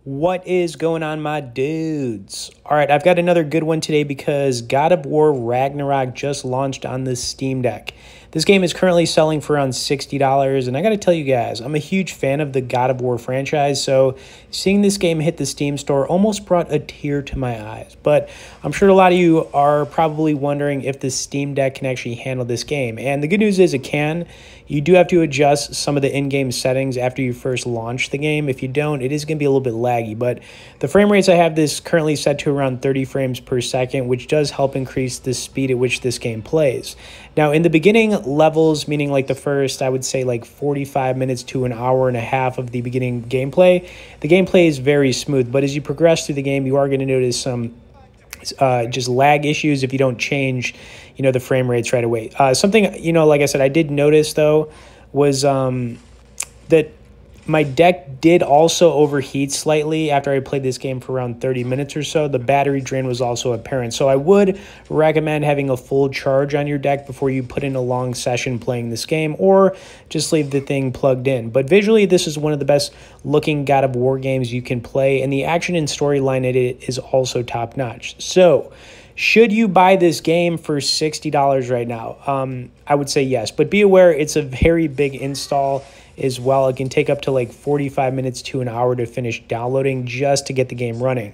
What is going on, my dudes? All right, I've got another good one today because God of War Ragnarok just launched on the Steam Deck. This game is currently selling for around $60, and I got to tell you guys, I'm a huge fan of the God of War franchise, so seeing this game hit the Steam store almost brought a tear to my eyes. But I'm sure a lot of you are probably wondering if the Steam Deck can actually handle this game, and the good news is it can. You do have to adjust some of the in-game settings after you first launch the game. If you don't, it is going to be a little bit laggy, but the frame rates I have this currently set to around 30 frames per second, which does help increase the speed at which this game plays. Now, in the beginning levels, meaning like the first, I would say like 45 minutes to an hour and a half of the beginning gameplay, the gameplay is very smooth, but as you progress through the game, you are going to notice some just lag issues if you don't change, the frame rates right away. Something, like I said, I did notice though, was that my deck did also overheat slightly after I played this game for around 30 minutes or so. The battery drain was also apparent. So I would recommend having a full charge on your deck before you put in a long session playing this game, or just leave the thing plugged in. But visually, this is one of the best looking God of War games you can play, and the action and storyline in it is also top notch. So should you buy this game for $60 right now? I would say yes, but be aware it's a very big install as well. It can take up to like 45 minutes to an hour to finish downloading just to get the game running.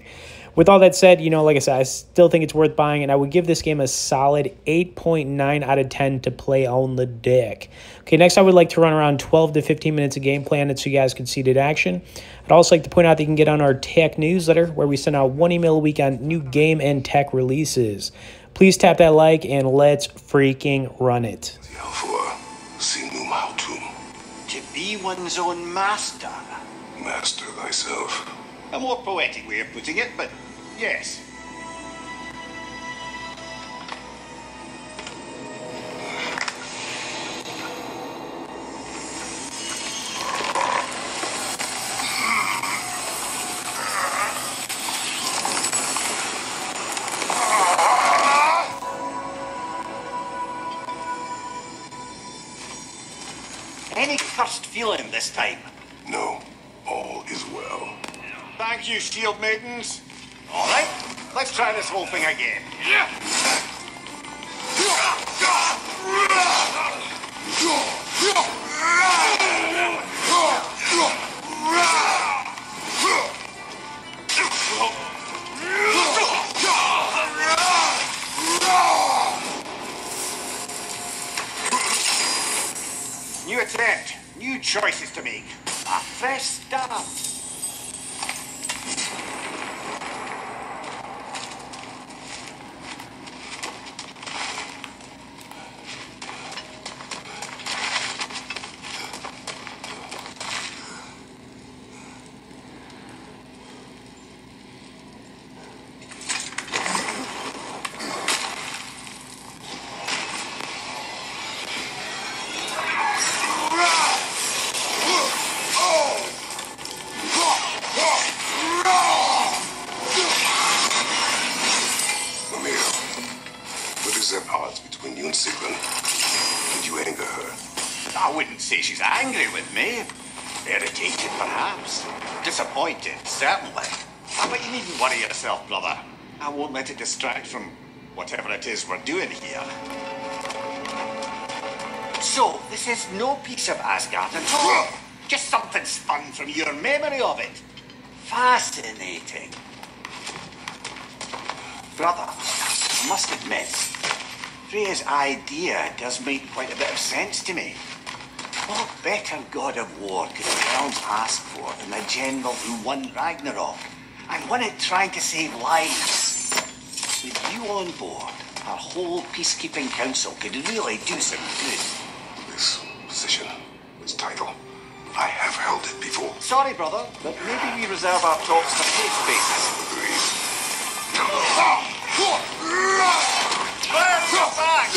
With all that said, like I said, I still think it's worth buying, and I would give this game a solid 8.9 out of 10 to play on the deck. Okay, next I would like to run around 12 to 15 minutes of gameplay on it so you guys can see it in action. I'd also like to point out that you can get on our tech newsletter where we send out one email a week on new game and tech releases. Please tap that like and let's freaking run it. To be one's own master. Master thyself. A more poetic way of putting it, but yes. Any cursed feeling this time? No, all is well. Thank you, shield maidens. All right, let's try this whole thing again. New attempt, new choices to make. A fresh start. Odds between you and Sigrun. Did you anger her? I wouldn't say she's angry with me. Irritated, perhaps. Disappointed, certainly. But you needn't worry yourself, brother. I won't let it distract from whatever it is we're doing here. So, this is no piece of Asgard at all. Just something spun from your memory of it. Fascinating. Brother, I must admit, Freya's idea does make quite a bit of sense to me. What better god of war could the realms ask for than the general who won Ragnarok and won it trying to save lives? With you on board, our whole peacekeeping council could really do some good. This position, this title, I have held it before. Sorry, brother, but maybe we reserve our talks for safe spaces. Agreed. Burn your back!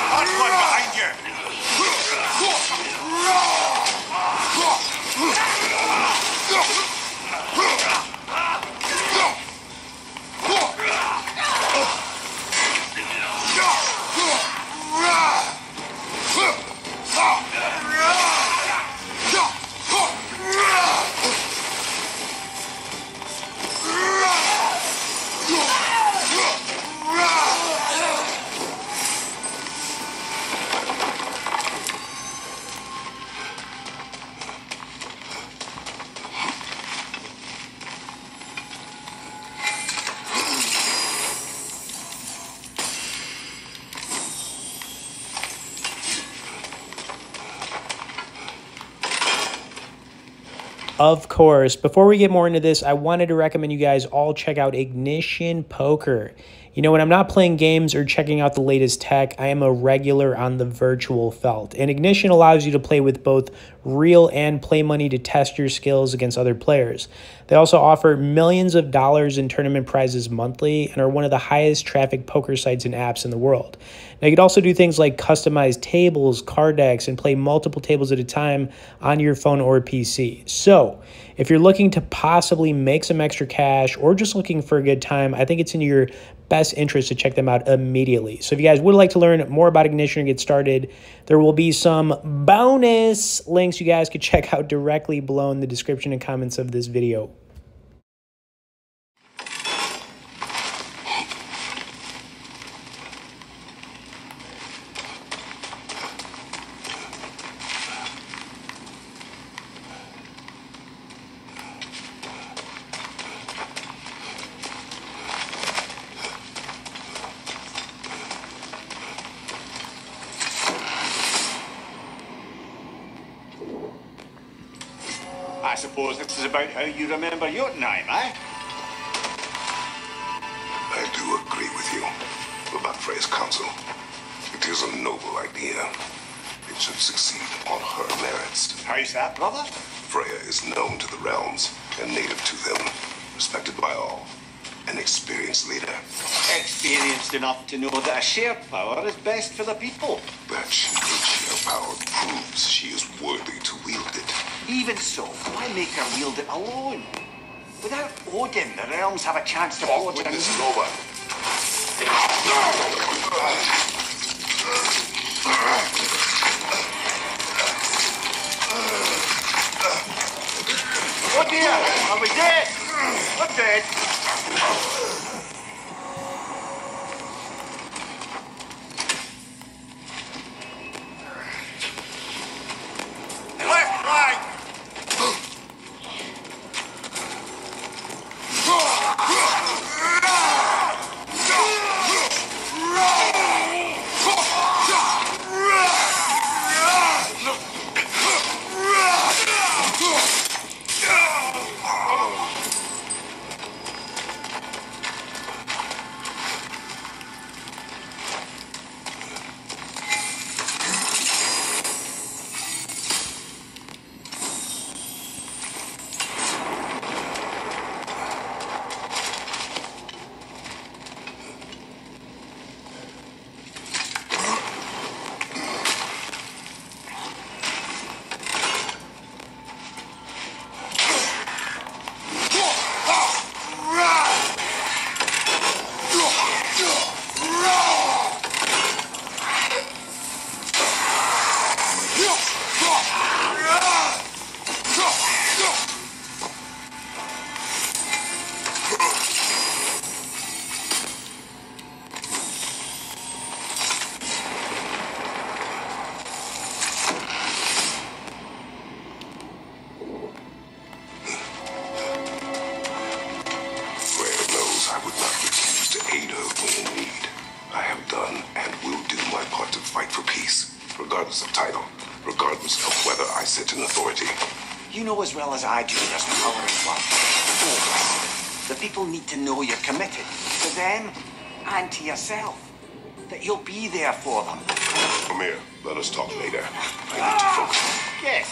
Hard one behind you! Of course, before we get more into this, I wanted to recommend you guys all check out Ignition Poker. You know, when I'm not playing games or checking out the latest tech, I am a regular on the virtual felt. And Ignition allows you to play with both real and play money to test your skills against other players. They also offer millions of dollars in tournament prizes monthly and are one of the highest traffic poker sites and apps in the world. Now, you can also do things like customize tables, card decks, and play multiple tables at a time on your phone or PC. So, if you're looking to possibly make some extra cash or just looking for a good time, I think it's in your best interest to check them out immediately. So if you guys would like to learn more about Ignition and get started, there will be some bonus links you guys could check out directly below in the description and comments of this video. I suppose this is about how you remember Jotunheim, eh? I do agree with you about Freya's council. It is a noble idea. It should succeed on her merits. How's that, brother? Freya is known to the realms and native to them, respected by all. An experienced leader. Experienced enough to know that a shared power is best for the people. That she could share power proves she is worthy to wield it. Even so, why make her wield it alone? Without Odin, the realms have a chance to forge a Witness new... Nova. Oh dear, are we dead? We're dead. Left, right. Regardless of title, regardless of whether I sit in authority. You know as well as I do there's power in blood. Focus. The people need to know you're committed. To them and to yourself. That you'll be there for them. Come here. Let us talk later. I need to focus. Yes.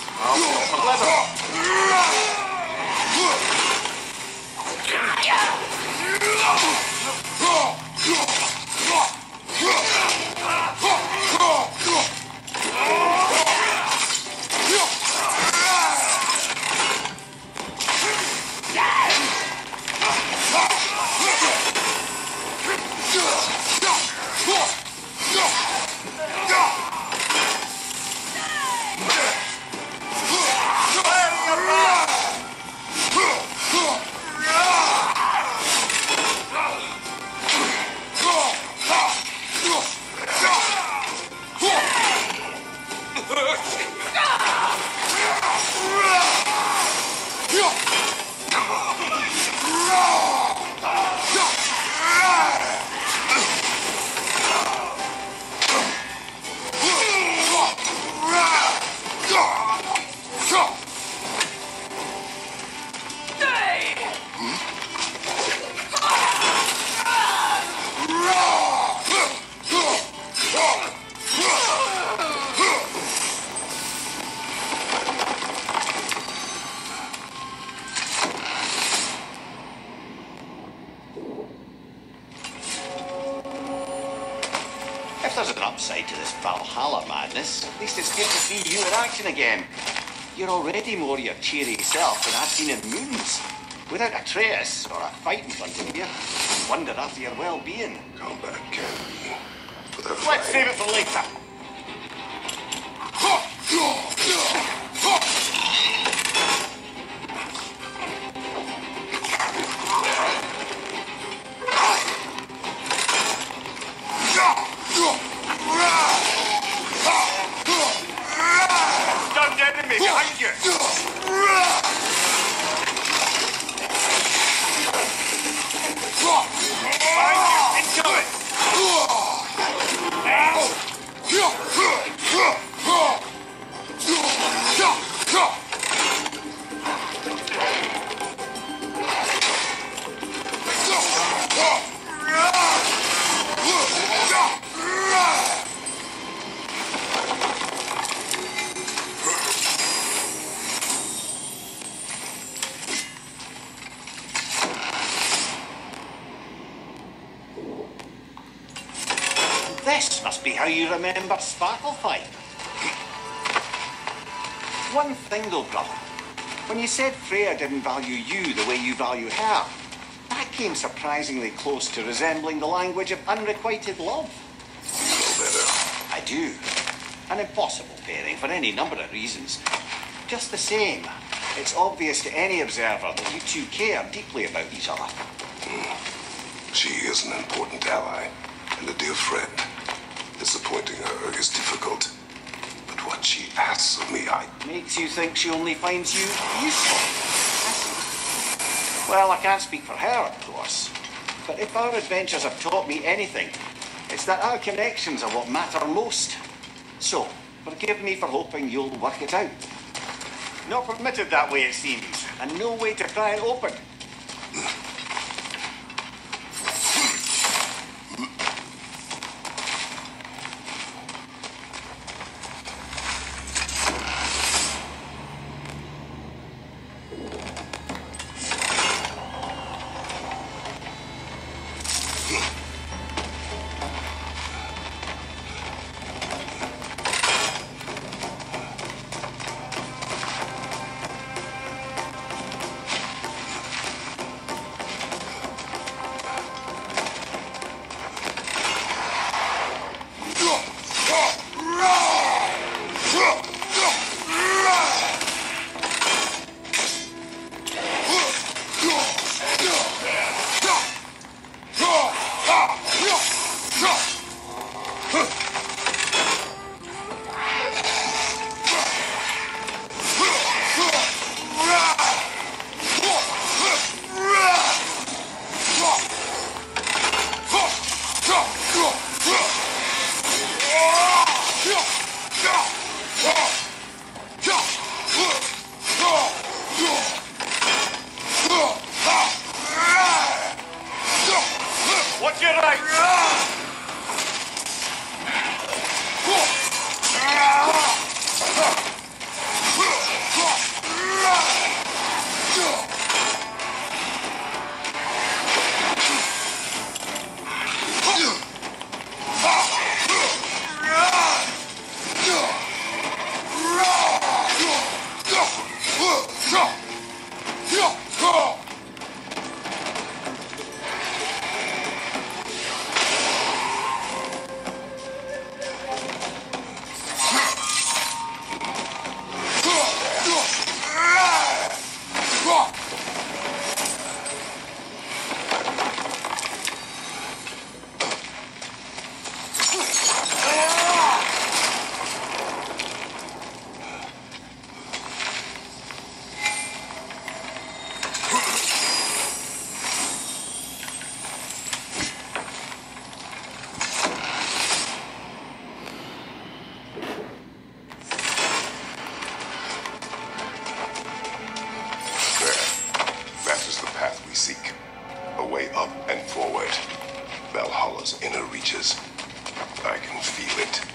If there's an upside to this Valhalla madness, at least it's good to see you in action again. You're already more your cheery self than I've seen in moons. Without a trace or a fight in front of you, I wonder after your well-being. Combat can be. Without Let's fighting. save it for later. Stunned enemy behind you. This must be how you remember Sparklefight. One thing though, brother. When you said Freya didn't value you the way you value her, that came surprisingly close to resembling the language of unrequited love. You know better. I do. An impossible pairing for any number of reasons. Just the same, it's obvious to any observer that you two care deeply about each other. She is an important ally and a dear friend. Disappointing her is difficult. But what she asks of me, Makes you think she only finds you useful. Well, I can't speak for her, of course. But if our adventures have taught me anything, it's that our connections are what matter most. So, forgive me for hoping you'll work it out. Not permitted that way, it seems, and no way to pry it open. What's your right? Seek a way up and forward. Valhalla's inner reaches. I can feel it.